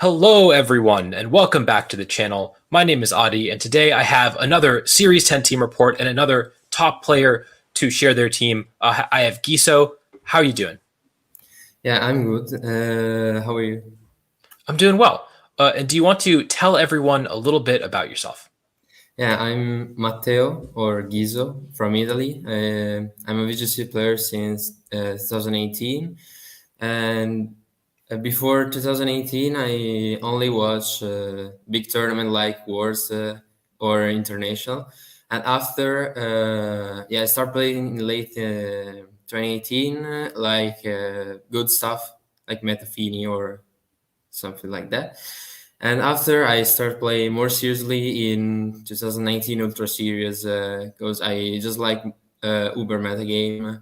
Hello, everyone, and welcome back to the channel. My name is Adi, and today I have another Series 10 team report and another top player to share their team. I have Ghiso. How are you doing? Yeah, I'm good. How are you? I'm doing well. And do you want to tell everyone a little bit about yourself? Yeah, I'm Matteo or Ghiso from Italy. I'm a VGC player since 2018, and before 2018, I only watched big tournament like Worlds or International, and after I started playing in late 2018, good stuff like Metafini or something like that. And after I start playing more seriously in 2019 Ultra Series, because I just like Uber metagame,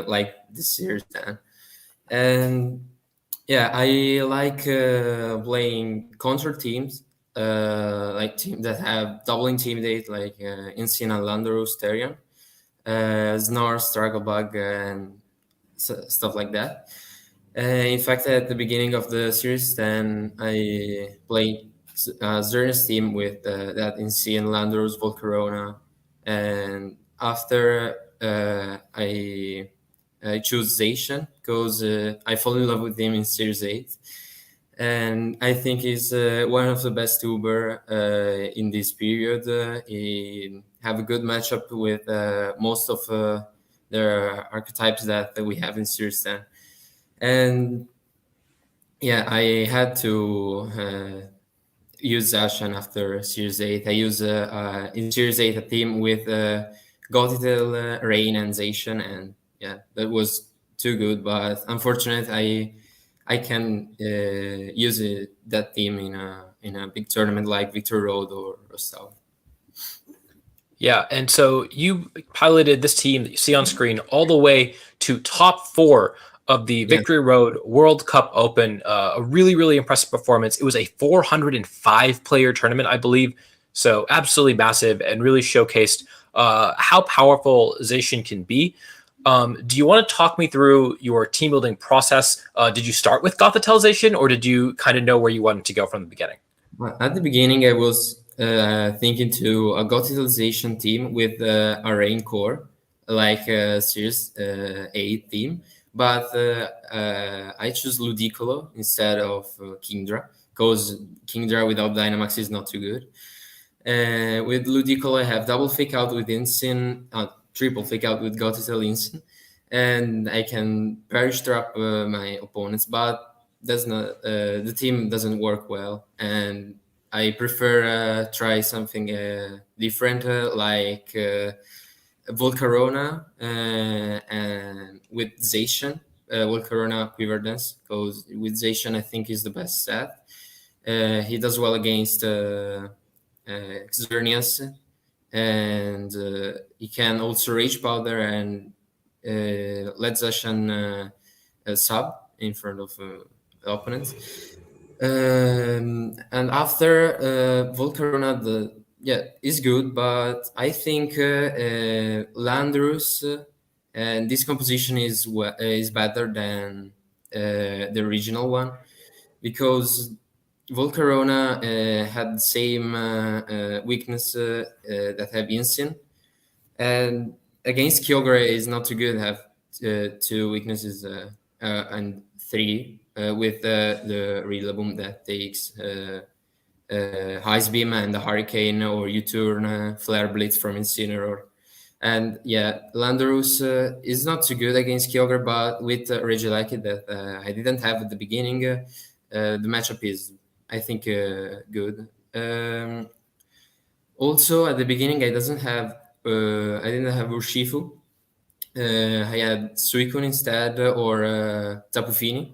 like this series then. And yeah, I like playing counter teams, like teams that have double intimidate, like Insane and Landorus, Therion, Snarl, Strugglebug, and stuff like that. In fact, at the beginning of the series, then I played Zern's team with that Insane Landorus, Volcarona, and after I choose Zacian because I fall in love with him in Series 8. And I think he's one of the best Uber in this period. He have a good matchup with most of the archetypes that we have in Series 10. And yeah, I had to use Ashen after Series 8. I use in Series 8 a team with Gotitel, Rain, and Zacian, and yeah, that was too good. But unfortunately, I can use that team in a big tournament like Victor Road or Rostov. Yeah, and so you piloted this team that you see on screen all the way to top four of the Yeah, Victory Road World Cup Open. A really, really impressive performance. It was a 405 player tournament, I believe. So absolutely massive and really showcased how powerful Zacian can be. Do you want to talk me through your team building process? Did you start with Gothitalization or did you kind of know where you wanted to go from the beginning? well, at the beginning, I was thinking to a Gothitalization team with a rain core, like a Series 8 team. But I choose Ludicolo instead of Kingdra, because Kingdra without Dynamax is not too good. With Ludicolo, I have double fake out with Insyn, triple fake out with Gotitel Insyn, and I can perish trap my opponents, but that's not the team doesn't work well, and I prefer try something different, like Volcarona and with Zacian. Volcarona Quiver Dance, because with Zacian I think is the best set. He does well against Xerneas, and he can also Rage Powder and let Zacian sub in front of opponents. And after Volcarona, is good, but I think Landorus and this composition is better than the original one, because Volcarona had the same weakness that have Insyn, and against Kyogre is not too good. Have two weaknesses and three with the Rillaboom that takes Ice Beam and the Hurricane, or U-turn Flare Blitz from Incineroar. And yeah, Landorus is not too good against Kyogre, but with Regieleki that I didn't have at the beginning, the matchup is, I think, good. Also, at the beginning, I didn't have Urshifu. I had Suicune instead, or Tapu Fini.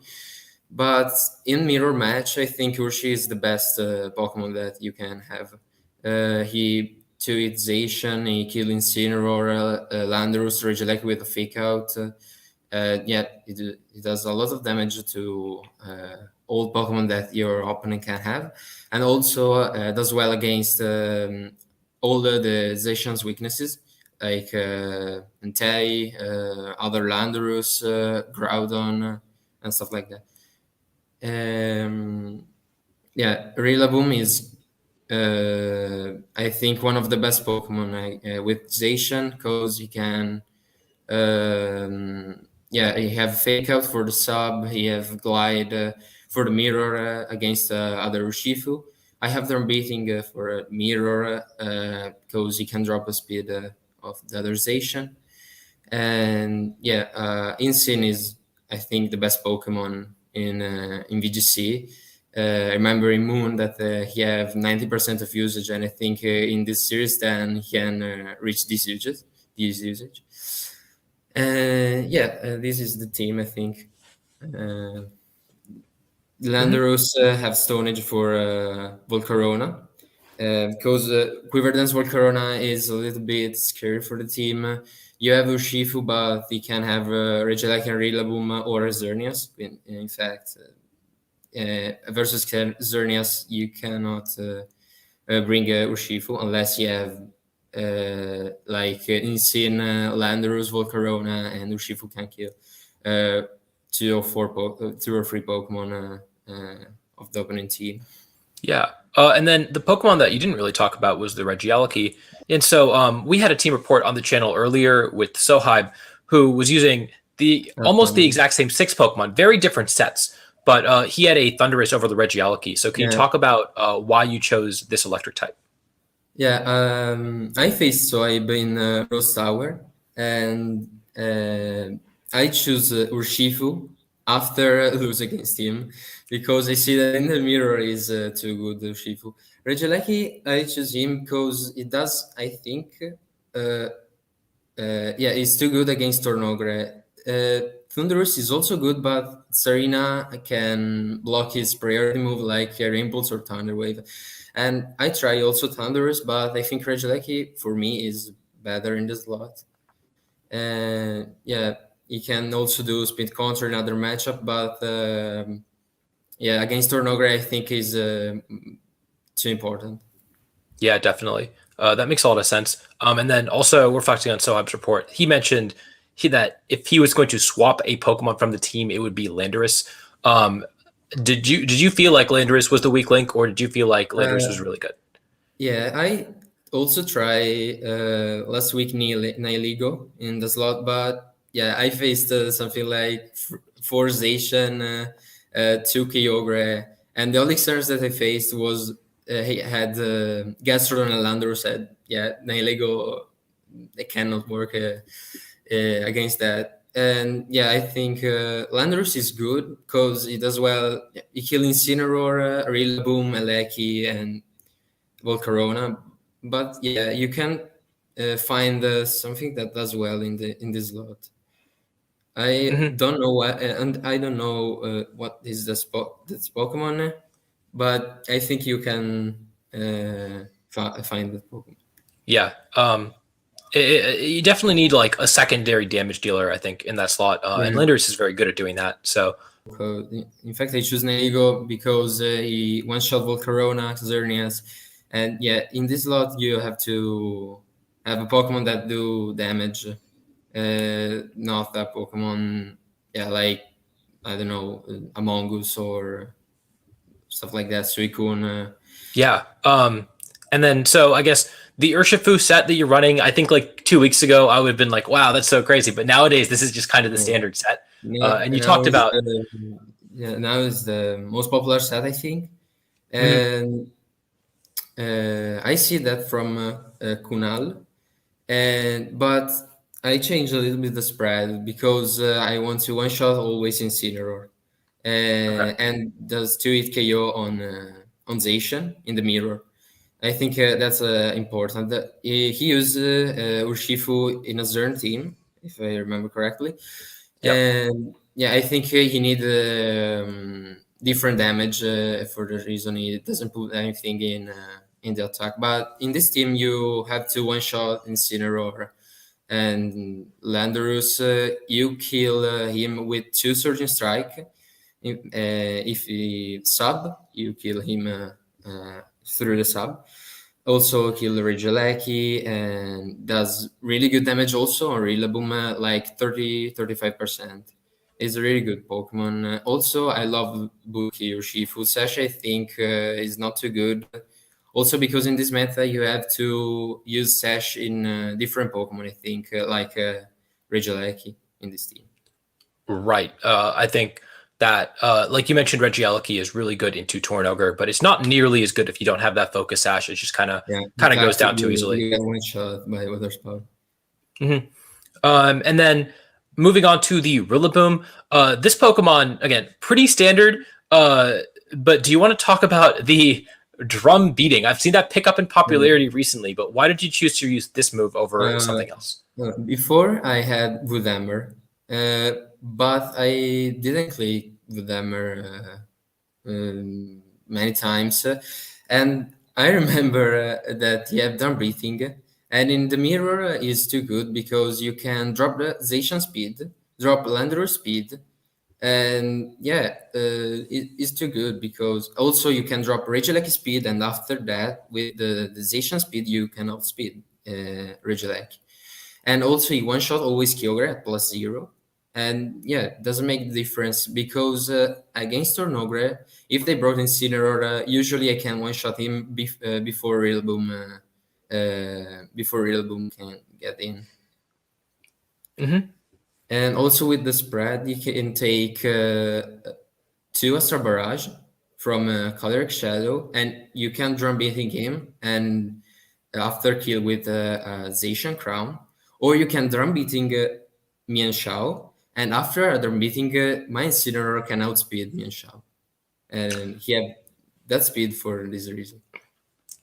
But in mirror match, I think Urshi is the best Pokemon that you can have. He 2-hit Zacian, he kill Incineroar, Landorus, Regieleki with a fake out. It does a lot of damage to all Pokemon that your opponent can have, and also does well against all the Zacian's weaknesses, like Entei, other Landorus, Groudon, and stuff like that. Um, yeah, Rillaboom is I think one of the best Pokemon with Zacian, because he can yeah, he have Fake Out for the sub, he have Glide for the mirror against other Urshifu. I have them beating for a mirror because he can drop a speed of the other Zacian. And yeah, Insane is, I think, the best Pokemon in VGC. I remember in Moon that he have 90% of usage, and I think in this series then he can reach this usage. This usage. Yeah, this is the team. I think Mhm. Landorus have Stonage for Volcarona. Because Quiver Dance Volcarona is a little bit scary for the team. You have Urshifu, but you can have Regieleki and Rillaboom or Xerneas. In fact, versus Xerneas, you cannot bring Urshifu unless you have like Insane, Landorus, Volcarona, and Urshifu can kill uh, two or three Pokemon of the opponent team. Yeah. And then the Pokemon that you didn't really talk about was the Regieleki. And so we had a team report on the channel earlier with Sohybe, who was using the almost the exact same six Pokemon, very different sets, but he had a Thundurus over the Regieleki. So can you Yeah, talk about why you chose this electric type? yeah. I faced Soib in Rose Tower, and I choose Urshifu after lose against him because I see that in the mirror is too good Urshifu. Regieleki, I choose him because it does, I think, uh, yeah, it's too good against Tornogre. Thunderous is also good, but Serena can block his priority move like Air Impulse or Thunder Wave. And I try also Thunderous, but I think Regieleki for me is better in the slot. And yeah, he can also do Speed Counter in other matchup, but yeah, against Tornogre I think is too important. Yeah, definitely. That makes a lot of sense. And then also reflecting on Sohybe's report, he mentioned that if he was going to swap a Pokemon from the team, it would be Landorus. Um, did you feel like Landorus was the weak link, or did you feel like Landorus was Uh, really good? Yeah, I also try last week Nihiligo in the slot, but yeah, I faced something like Forzation, 2 Kyogre, and the only concerns that I faced was he had Gastrodon and Landor said, yeah, Nihiligo, they cannot work against that. And yeah, I think Landorus is good because he does well. He kill Incineroar, Rillaboom, Eleki, and Volcarona, but yeah, you can find something that does well in this lot. I Hmm. don't know what, and I don't know what is this Pokemon, but I think you can find the Pokemon. Yeah. You definitely need like a secondary damage dealer, I think, in that slot. And Yeah. Landorus is very good at doing that. So In fact, I choose Neigo because he one shot Volcarona, Xerneas, and yeah, in this lot you have to have a Pokemon that do damage, not a Pokemon, yeah, like I don't know, Among Us or stuff like that, Suicune. yeah. And then so I guess the Urshifu set that you're running, I think like 2 weeks ago, I would have been like, wow, that's so crazy. But nowadays, this is just kind of the standard set. And you Now talked is about, now is the most popular set, I think, mhm, and I see that from Kunal. And but I changed a little bit the spread because I want to one shot always Incineroar, okay, and does 2 hit KO on Zacian in the mirror. I think that's important. He used Urshifu in a Zern team, if I remember correctly, yep. and yeah, I think he need different damage for the reason he doesn't put anything in the attack. But in this team, you have to one shot Incineroar and Landorus. You kill him with 2 Surging Strike. If he sub, you kill him through the sub. Also kill Regieleki and does really good damage also on Rillaboom, like 30-35%. It's a really good Pokemon. Also, I love Buki or Shifu. Sash, I think, is not too good. Also, because in this meta, you have to use Sash in different Pokemon, I think, like Regieleki in this team. Right. I think that, like you mentioned, Regieleki is really good into Tornogre, but it's not nearly as good if you don't have that Focus Sash. It just kind of Yeah, goes down too you, easily. you get one shot by other spell. Mm-hmm. And then moving on to the Rillaboom. This Pokemon, again, pretty standard. But do you want to talk about the drum beating? I've seen that pick up in popularity recently, but why did you choose to use this move over Uh, something else? Before I had Woodhammer, but I didn't click Woodhammer many times. And I remember that you have done breathing, and in the mirror is too good because you can drop the Zacian speed, drop Landor speed, and yeah, it's too good because also you can drop Regieleki speed, and after that, with the Zacian speed, you can outspeed Regieleki. And also, he one shot always Kyogre at +0. And yeah, doesn't make the difference because against Tornogre, if they brought in Incineroar, usually I can one shot him before before Rillaboom can get in. Mm-hmm. And also with the spread, you can take 2 Astral Barrage from Choleric Shadow, and you can drum beating him and after kill with Zacian Crown, or you can drum beating Mian Shao, and after drum beating, my Incineroar can outspeed Mian Shao, and he have that speed for this reason.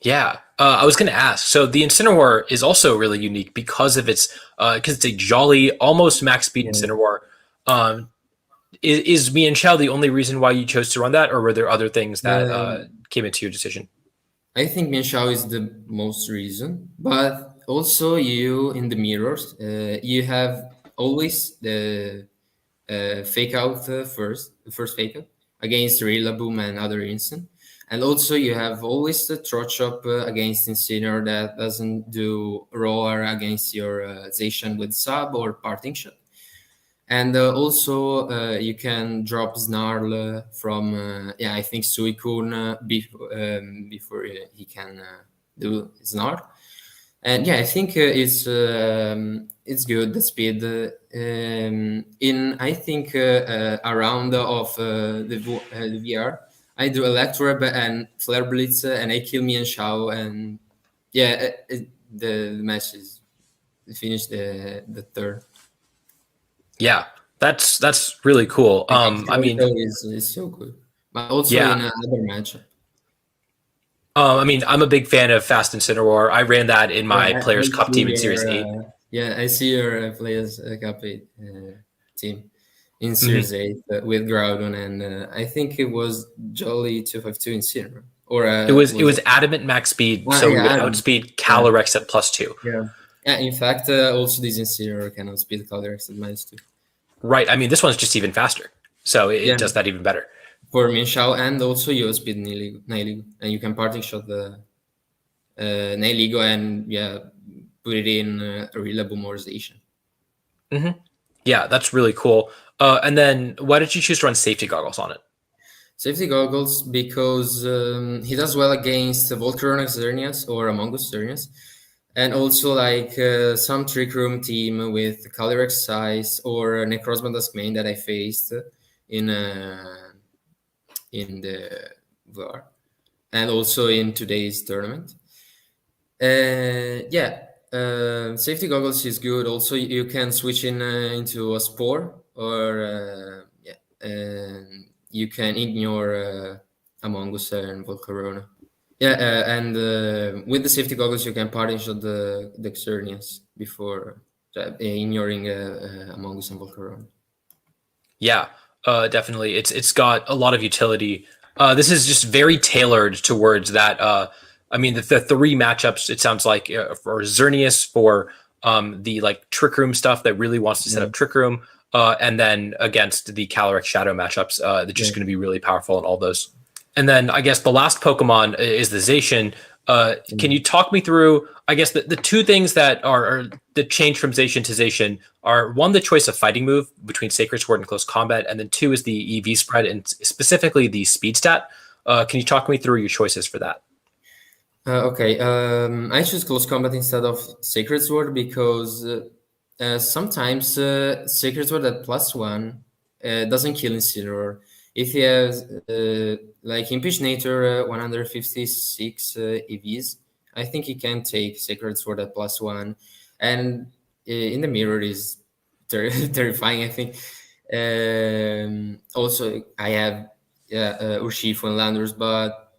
Yeah, I was going to ask. So the Incineroar is also really unique because of its because it's a jolly, almost max speed Yeah. Incineroar. Is Mian Shao the only reason why you chose to run that, or were there other things that came into your decision? I think Mian Shao is the most reason, but also you in the mirrors, you have always the fake out the first fake out against Rillaboom and other instant. And also you have always the throat chop against Incineroar that doesn't do roar against your Zacian with sub or parting shot. And also you can drop Snarl from I think Suicune before he can do Snarl. And yeah, I think it's good the speed in I think a round of the VR. I do Electroweb and Flare Blitz and I kill Mian Shao and yeah, the match is finished the third. Yeah, that's really cool. I mean, Is so good, but also yeah. in another matchup. I mean, I'm a big fan of Fast Incineroar. I ran that in Yeah, my Players I Cup see team in Series 8. yeah, I see your Players Cup team in Mhm. Series 8 with Groudon, and I think it was Jolly 252 in Sinnoh. Or It was was adamant max speed, it? so we Yeah, would Adam. outspeed Yeah, Calyrex at +2. yeah. Yeah, in fact, also this Incineroar can outspeed Calyrex at -2. Right. I mean, this one's just even faster, so it Yeah, does that even better. for Minshao, and also you outspeed Nihiligo, and you can parting shot the Nihiligo and yeah, put it in Rillaboom or Zacian. Mm-hmm. Yeah, that's really cool. And then why did you choose to run safety goggles on it? Safety goggles because he does well against Volcarona Xerneas or Among Us Xerneas. And also like some Trick Room team with Calyrex Size or Necrozma Dusk main that I faced in the VAR and also in today's tournament. Safety goggles is good. Also, you can switch into a Spore or and you can ignore Among Us and Volcarona. Yeah, and with the safety goggles, you can parting shot the Xerneas before ignoring Among Us and Volcarona. Yeah, definitely. It's got a lot of utility. This is just very tailored towards that. I mean, the three matchups. It sounds like for Xerneas for the like Trick Room stuff that really wants to set Yeah. up Trick Room, and then against the Calyrex Shadow matchups, they're just going to be really powerful in all those. And then I guess the last Pokemon is the Zacian. Can you talk me through, I guess, the two things that are the change from Zacian to Zacian are, one, the choice of fighting move between Sacred Sword and Close Combat, and then two is the EV spread and specifically the speed stat. Can you talk me through your choices for that? Okay, I choose close combat instead of sacred sword because sometimes sacred sword at +1 doesn't kill incineroar. If he has like Impugnator 156 EVs, I think he can take sacred sword at +1, and in the mirror is terrifying. I think. Also, I have Urshifu and Landers, but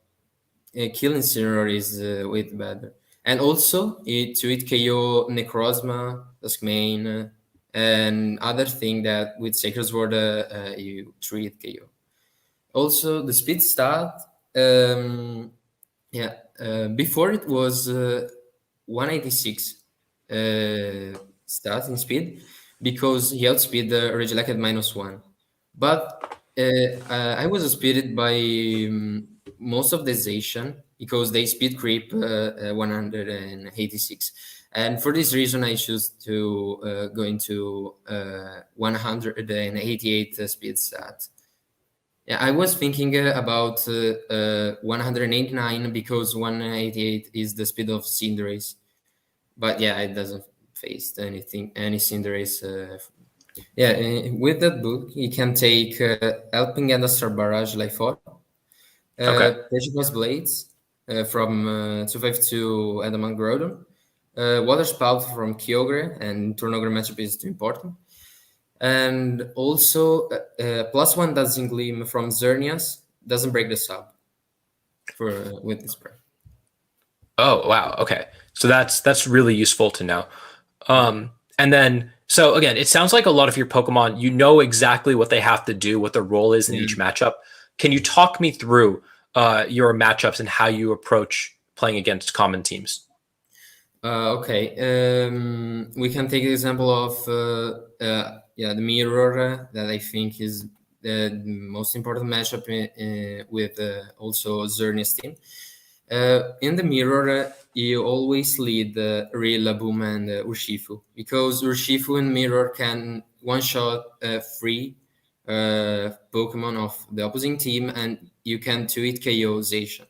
killing Incineroar is way better. And also, to hit KO Necrozma, Duskmane, and other thing that with Sacred Sword you treat KO. Also, the speed stat, yeah, before it was 186 stat in speed because he outspeed Regieleki at -1. But I was speeded by most of the Zacian because they speed creep 186. And for this reason, I choose to go into 188 speed stat. Yeah, I was thinking about 189 because 188 is the speed of Cinderace. But yeah, it doesn't face anything, any Cinderace. Yeah, with that book, you can take Helping and Astral Barrage Life 4, Okay. Petrified Blades from 252 Adamant Groudon, Water Spout from Kyogre, and Turnogre matchup is too important. And also +1 Dazzling Gleam from Xerneas doesn't break the sub for with this spray. Oh, wow. Okay. So that's really useful to know. Yeah. And then, so again, it sounds like a lot of your Pokemon, you know exactly what they have to do, what their role is in Yeah. each matchup. Can you talk me through your matchups and how you approach playing against common teams? Okay. We can take the example of yeah, the mirror that I think is the most important matchup with also Xerneas team. In the mirror, you always lead Rillaboom and Urshifu because Urshifu and mirror can one shot free Pokemon of the opposing team, and you can 2-hit KO Zacian.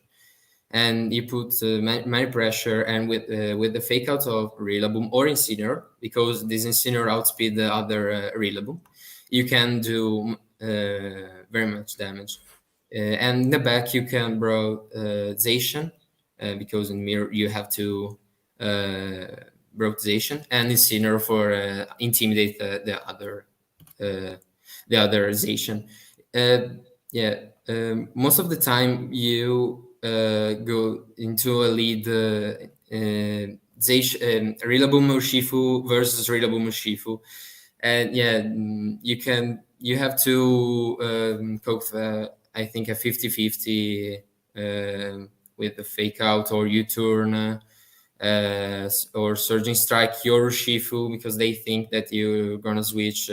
And you put many pressure, and with the fake out of Rillaboom or Incineroar, because this Incineroar outspeed the other Rillaboom, you can do very much damage. And in the back, you can bro Zacian, because in mirror you have to broke Zacian and Incineroar for intimidate uh, the other Zacian. Yeah, most of the time you go into a lead Rillaboom Urshifu versus Rillaboom Urshifu, and yeah, you have to cope I think a 50-50 with the fake out or U-turn or surging strike your Urshifu because they think that you're gonna switch.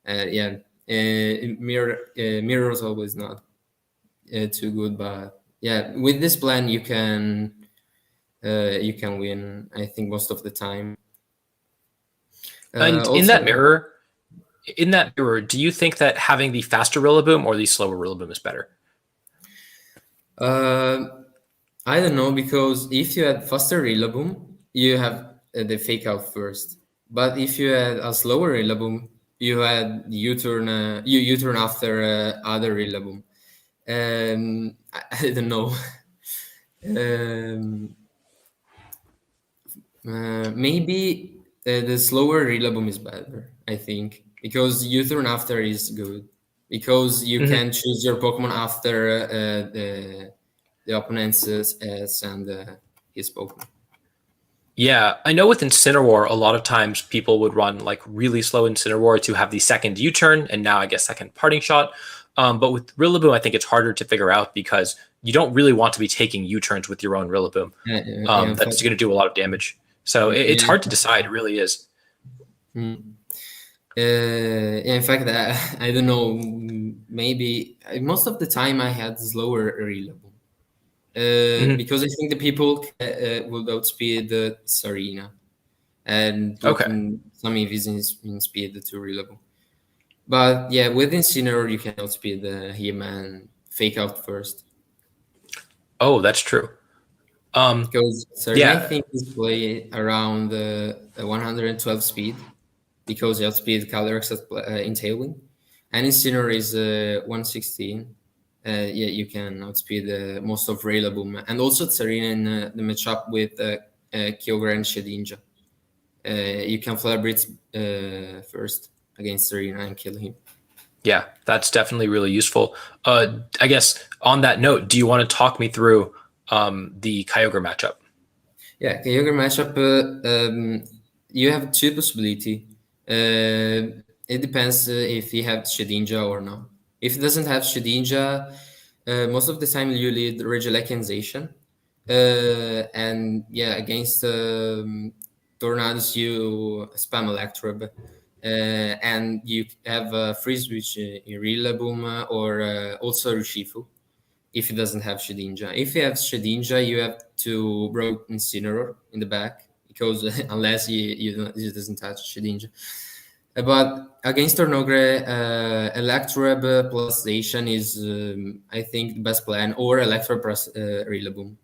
Yeah, mirror is always not too good, but yeah, with this plan you can win. I think most of the time. And Also, in that mirror, do you think that having the faster Rillaboom or the slower Rillaboom is better? uh, I don't know because if you had faster Rillaboom, you have the fake out first. But if you had a slower Rillaboom, you had U-turn. You U-turn after other Rillaboom. I don't know. um, Maybe the slower Rillaboom is better, I think, because U-turn after is good. Because you Mhm. can choose your Pokemon after the opponent's and his Pokemon. Yeah, I know with Incineroar, a lot of times people would run like really slow Incineroar to have the second U-turn and now I guess second parting shot. But with Rillaboom, I think it's harder to figure out because you don't really want to be taking U-turns with your own Rillaboom. Yeah, in fact, That's going to do a lot of damage. So it's yeah, hard to decide. It really is. mm. Yeah, in fact, I don't know. Maybe most of the time I had slower Rillaboom. Mhm. because I think the people will outspeed Sarina and put Okay. in some EVs in speed to reliable. But yeah, with Incineroar you can outspeed him and fake out first. Oh, that's true. Um, Because Sarina, I yeah. think, is play around 112 speed because he outspeed Calyrex in Tailwind. And Incineroar is 116. Yeah, you can outspeed most of Raylaboom. And also Tsarina in the matchup with Kyogre and Shedinja. You can Flare Blitz first against Tsarina and kill him. Yeah, that's definitely really useful. I guess on that note, do you want to talk me through the Kyogre matchup? Yeah, Kyogre matchup, you have two possibility. It depends if he have Shedinja or not. If he doesn't have Shedinja, most of the time you lead Regieleki. And yeah, against Tornadoes you spam Electrobe. And you have Freeze Switch in Rillaboom or also Urshifu if he doesn't have Shedinja. If he has Shedinja, you have to bro Incineroar in the back because unless he doesn't touch Shedinja. But against Tornogre, Electroweb plus Zacian is, I think, the best plan, or Electro plus Rillaboom.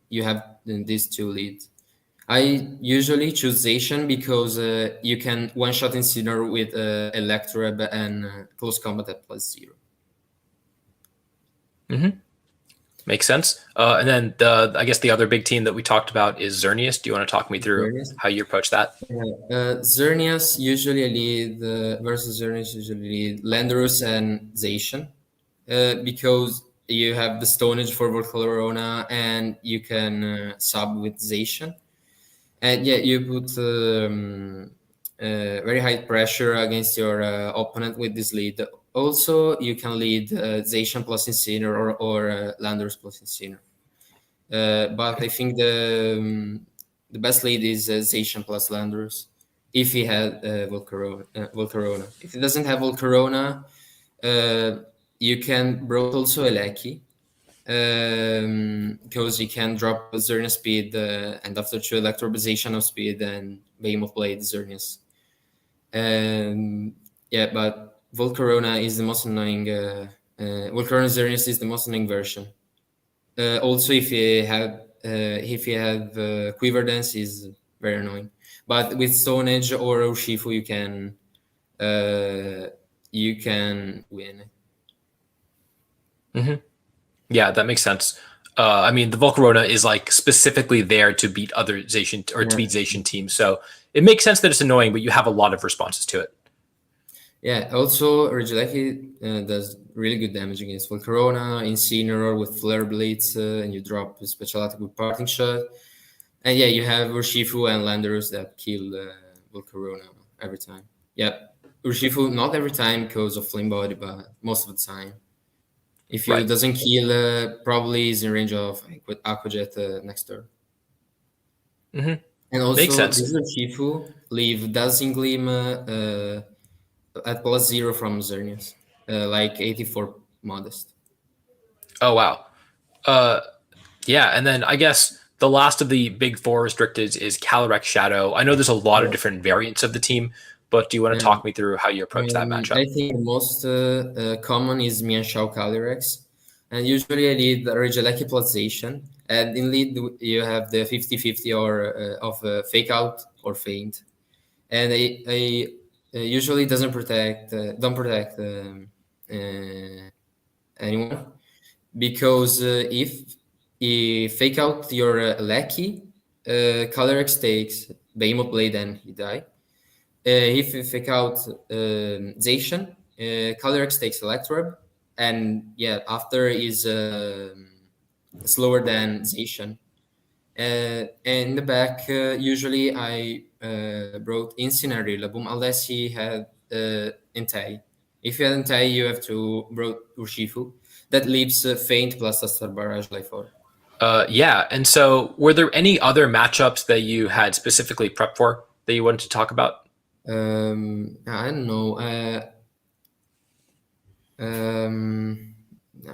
You have these two leads. I usually choose Zacian because you can one-shot Incineroar with Electroweb and Close Combat at +0. Hmm. Makes sense. And then I guess the other big team that we talked about is Xerneas. Do you want to talk me through how you approach that? Xerneas usually lead versus Xerneas usually lead Landorus and Zacian because you have the Stonage for Volcarona and you can sub with Zacian. And yeah, you put very high pressure against your opponent with this lead. Also, you can lead Zacian plus Incineroar or Landorus plus Incineroar. But I think the best lead is Zacian plus Landorus if he had Volcarona. If he doesn't have Volcarona, uh, you can brought also Eleki because you can drop Xerneas speed and after two electrobization of speed and Behemoth Blade Xerneas. Yeah, but Volcarona is the most annoying. Volcarona Xerneas is the most annoying version. Also, if you have Quiver Dance, is very annoying. But with Stone Edge or Urshifu, uh, you can win. Hmm. Yeah, that makes sense. I mean, the Volcarona is like specifically there to beat other Zacian or to Yeah, beat Zacian teams, so it makes sense that it's annoying, but you have a lot of responses to it. yeah. Also, Regieleki does really good damage against Volcarona, Incineroar with Flare Blitz, and you drop a Special Attack with Parting Shot. And yeah, you have Urshifu and Landorus that kill Volcarona every time. Yeah, Urshifu not every time because of Flame Body, but most of the time. If you Right. doesn't kill, probably is in range of with Aquajet next turn. Hmm. And Makes also, sense. this Urshifu leave Dazzling Gleam at +0 from Xerneas, like 84 modest. Oh wow. Uh, yeah, and then I guess the last of the big four restricted is Calyrex Shadow. I know there's a lot of Yeah. different variants of the team, but do you want to talk me through how you approach that matchup? I think the most common is Mianshao Calyrex. And usually I lead Regieleki plus Zacian. And in lead, you have the 50-50 or of fake out or feint. And I usually doesn't protect, don't protect anyone because if you fake out your Lecky, Calyrex takes Behemoth Blade and he die. If you fake out Zacian, Calyrex takes Electrobe, and yeah, after is slower than Zacian. In the back, usually I brought Incineroar Boom unless he had Entei. If you had Entei, you have to brought Urshifu. That leaves Feint plus Astar Barrage Life Orb. Yeah, and so were there any other matchups that you had specifically prepped for that you wanted to talk about? I don't know. Um,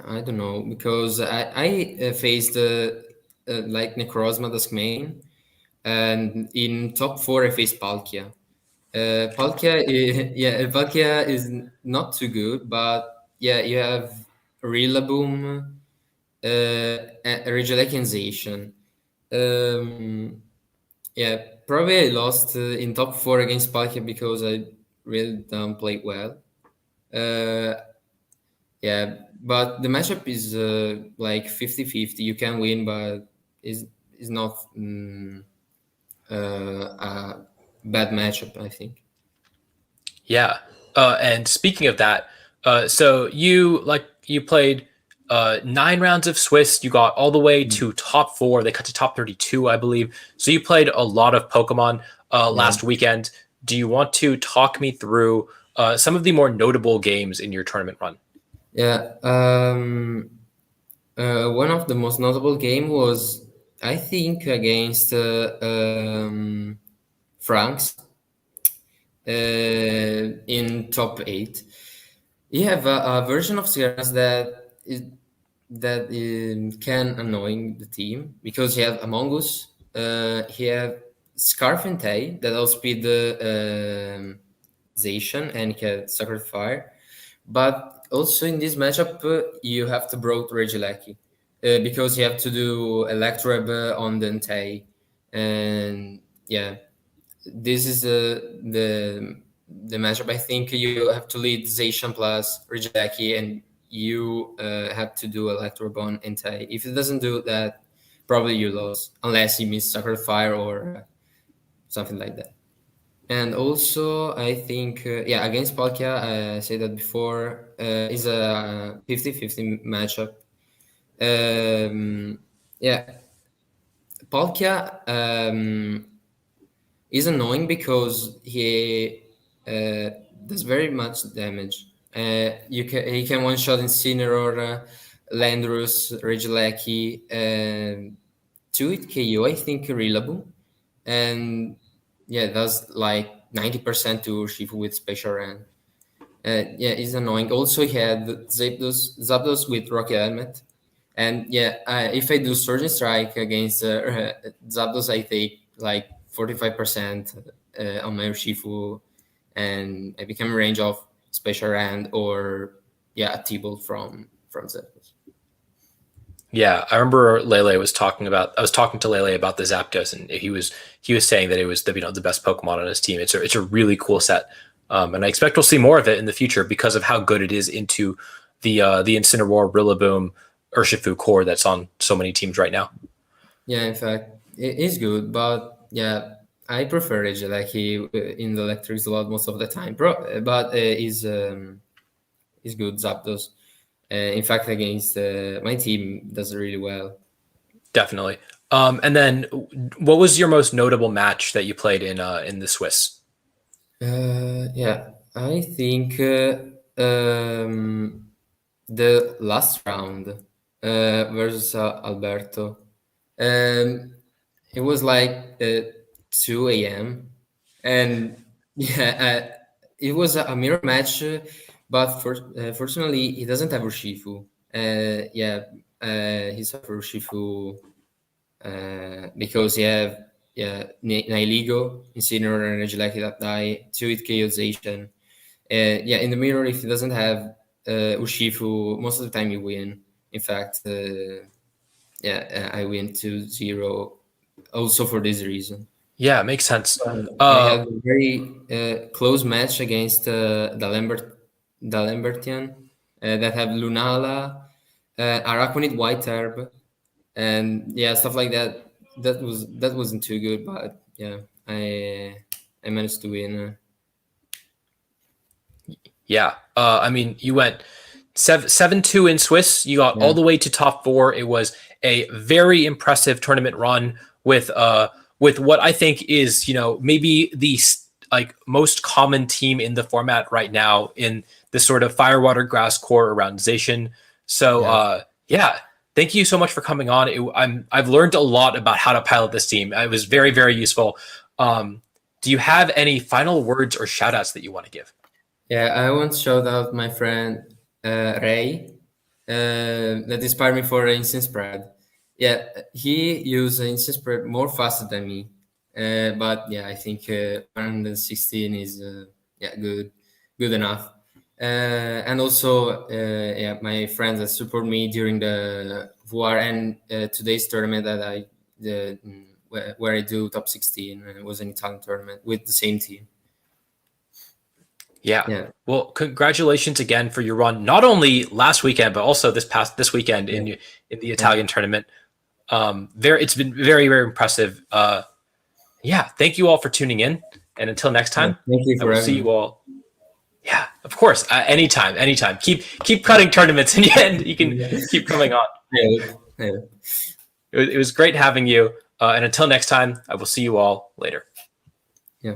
I don't know because I faced like Necrozma Dusk main, and in top four I faced Palkia. Palkia, yeah, Palkia is not too good, but yeah, you have Rillaboom, Regieleki. Yeah, probably I lost in top four against Palkia because I really don't play well. Uh, yeah, but the matchup is like 50-50. You can win, but is not a bad matchup, I think. Yeah. And speaking of that, so you played 9 rounds of Swiss. You got all the way Mm. to top four. They cut to top 32, I believe. So you played a lot of Pokemon Yeah, last weekend. Do you want to talk me through some of the more notable games in your tournament run? yeah. One of the most notable game was, I think, against Franks in top eight. You have a version of Sierras that can annoying the team because you have Among Us, you have Scarf and Tay that outspeed the Zacian and can Sacred Fire. But also in this matchup, you have to broke Regieleki because you have to do Electrab on the Entei. And yeah, this is the matchup. I think you have to lead Zacian plus Regieleki, and you have to do Electrobon Entei. If it doesn't do that, probably you lose, unless you miss Sacred Fire or something like that. And also, I think, yeah, against Palkia, I said that before, is a 50-50 matchup. Yeah, Palkia is annoying because he does very much damage. He can one shot Incineroar, Landorus, Regieleki, and 2-hit KO, I think, Rillaboom. And yeah, that's like 90% to Shifu with Special Ran. Yeah, it's annoying. Also, he had Zapdos with Rocket Helmet. And yeah, if I do Surgeon Strike against Zapdos, I take like 45% on my Urshifu, and I become a range of Special Rand or yeah, a T-Bolt from Zapdos. Yeah, I remember Lele was talking about. I was talking to Lele about the Zapdos, and he was saying that it was the best Pokemon on his team. It's a really cool set, and I expect we'll see more of it in the future because of how good it is into the Incineroar, Rillaboom, Urshifu core that's on so many teams right now. Yeah, in fact, it is good, but yeah, I prefer Reggie. Like he in the electric slot most of the time, but is good Zapdos. In fact, against my team does really well. Definitely. And then, what was your most notable match that you played in the Swiss? Yeah, I think the last round versus Alberto. Um, it was like 2 a.m. and yeah, it was a mirror match, but fortunately, he doesn't have Urshifu. Yeah, he's have Urshifu because you have yeah Nihiligo, Incineroar, and Regieleki that die, 2-hit KOization. Yeah, in the mirror, if he doesn't have Urshifu, most of the time you win. In fact, yeah, I win 2-0 also for this reason. Yeah, it makes sense. I Uh, had a very close match against the Lambertian that have Lunala, Araquanid White Herb, and yeah, stuff like that. That wasn't too good, but yeah, I managed to win. Yeah. I mean, you went 7-2 in Swiss. You got all Yeah, the way to top four. It was a very impressive tournament run with what I think is, maybe the like most common team in the format right now in this sort of firewater grass core around Zacian. So yeah. yeah, thank you so much for coming on. I've learned a lot about how to pilot this team. It was very, very useful. Do you have any final words or shout outs that you want to give? Yeah, I want to shout out my friend Ray. that inspired me for instant spread. Yeah, he used instant spread more faster than me, but yeah, I think 116 is yeah, good enough. And also, yeah, my friends that support me during the VR and today's tournament that where I do top 16, and it was an Italian tournament with the same team. Yeah. Yeah, Well, congratulations again for your run, not only last weekend, but also this weekend yeah, in the yeah. Italian tournament. It's been very, very impressive. Yeah. Thank you all for tuning in. And until next Yeah. time, Thank you I for will see having me. you all. Yeah, of course. Anytime, anytime. Keep cutting tournaments, and you can keep coming on. I hope. It was great having you. And until next time, I will see you all later. Yeah.